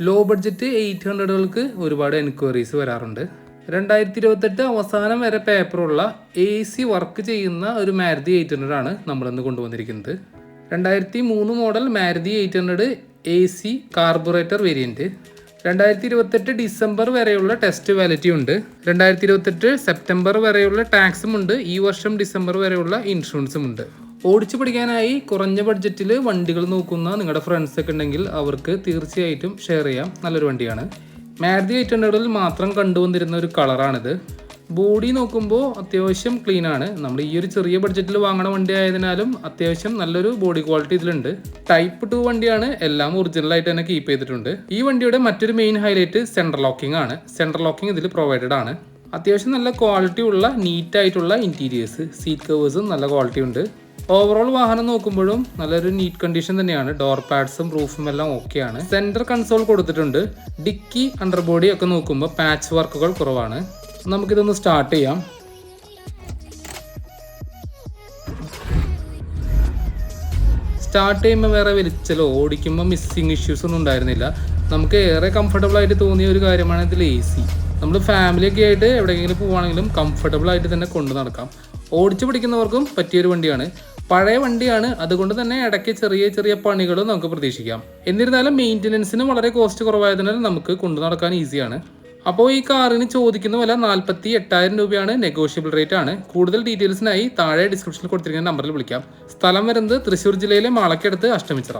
Low budget 800കൾക്ക് ഒരുപാട് enquiries വരാറുണ്ട്. 2028 അവസാനം വരെ പേപ്പറുള്ള AC വർക്ക് ചെയ്യുന്ന ഒരു മാരുതി 800 ആണ് നമ്മളിന്ന് കൊണ്ടുവന്നിരിക്കുന്നത്. 2003 model Maruti 800 AC carburettor variant. 2028 December വരെയുള്ള ടെസ്റ്റ് വാലിറ്റി ഉണ്ട്. 2028 സെപ്റ്റംബർ വരെയുള്ള ടാക്സും ഉണ്ട്. ഈ വർഷം ഡിസംബർ വരെയുള്ള ഇൻഷുറൻസും ഉണ്ട്. ഓടിച്ചു പഠിക്കാനായി കുറഞ്ഞ ബഡ്ജറ്റിൽ വണ്ടികൾ നോക്കുന്ന നിങ്ങളുടെ ഫ്രണ്ട്സൊക്കെ ഉണ്ടെങ്കിൽ അവർക്ക് തീർച്ചയായിട്ടും ഷെയർ ചെയ്യാം. നല്ലൊരു വണ്ടിയാണ്. മാരുതി 800ൽ മാത്രം കണ്ടുവന്നിരുന്ന ഒരു കളറാണിത്. ബോഡി നോക്കുമ്പോൾ അത്യാവശ്യം ക്ലീൻ ആണ്. നമ്മൾ ഈ ഒരു ചെറിയ ബഡ്ജറ്റിൽ വാങ്ങണ വണ്ടി ആയതിനാലും അത്യാവശ്യം നല്ലൊരു ബോഡി ക്വാളിറ്റി ഇതിലുണ്ട്. ടൈപ്പ് 2 വണ്ടിയാണ്. എല്ലാം ഒറിജിനലായിട്ട് തന്നെ കീപ്പ് ചെയ്തിട്ടുണ്ട്. ഈ വണ്ടിയുടെ മറ്റൊരു മെയിൻ ഹൈലൈറ്റ് സെൻട്രൽ ലോക്കിംഗ് ആണ്. സെൻട്രൽ ലോക്കിംഗ് ഇതിൽ പ്രൊവൈഡഡ് ആണ്. അത്യാവശ്യം നല്ല ക്വാളിറ്റി ഉള്ള നീറ്റായിട്ടുള്ള ഇൻറ്റീരിയേഴ്സ്, സീറ്റ് കവേഴ്സും നല്ല ക്വാളിറ്റി ഉണ്ട്. ഓവറോൾ വാഹനം നോക്കുമ്പോഴും നല്ലൊരു നീറ്റ് കണ്ടീഷൻ തന്നെയാണ്. ഡോർ പാഡ്സും റൂഫും എല്ലാം ഓക്കെയാണ്. സെൻറ്റർ കൺസോൾ കൊടുത്തിട്ടുണ്ട്. ഡിക്കി അണ്ടർബോഡി ഒക്കെ നോക്കുമ്പോൾ പാച്ച് വർക്കുകൾ കുറവാണ്. നമുക്കിതൊന്ന് സ്റ്റാർട്ട് ചെയ്യാം. സ്റ്റാർട്ട് ചെയ്യുമ്പോൾ വേറെ വലിച്ചലോ ഓടിക്കുമ്പോൾ മിസ്സിങ് ഇഷ്യൂസ് ഒന്നും ഉണ്ടായിരുന്നില്ല. നമുക്ക് ഏറെ കംഫർട്ടബിൾ ആയിട്ട് തോന്നിയ ഒരു കാര്യമാണ് ഇതിൽ AC. നമ്മൾ ഫാമിലിയൊക്കെ ആയിട്ട് എവിടെയെങ്കിലും പോവുകയാണെങ്കിലും കംഫർട്ടബിൾ ആയിട്ട് തന്നെ കൊണ്ടു നടക്കാം. ഓടിച്ചു പിടിക്കുന്നവർക്കും പറ്റിയൊരു വണ്ടിയാണ്. പഴയ വണ്ടിയാണ്, അതുകൊണ്ട് തന്നെ ഇടയ്ക്ക് ചെറിയ ചെറിയ പണികൾ നമുക്ക് പ്രതീക്ഷിക്കാം. എന്നിരുന്നാലും മെയിൻ്റനൻസിന് വളരെ കോസ്റ്റ് കുറവായതിനാൽ നമുക്ക് കൊണ്ടു നടക്കാൻ ഈസിയാണ്. അപ്പോൾ ഈ കാറിന് ചോദിക്കുന്ന വില 48,000 രൂപയാണ്. നെഗോഷ്യബിൾ റേറ്റ് ആണ്. കൂടുതൽ ഡീറ്റെയിൽസിനായി താഴെ ഡിസ്ക്രിപ്ഷനിൽ കൊടുത്തിരിക്കുന്ന നമ്പറിൽ വിളിക്കാം. സ്ഥലം വരുന്നത് തൃശ്ശൂർ ജില്ലയിലെ മാളക്കടുത്ത് അഷ്ടമിച്ചിറ.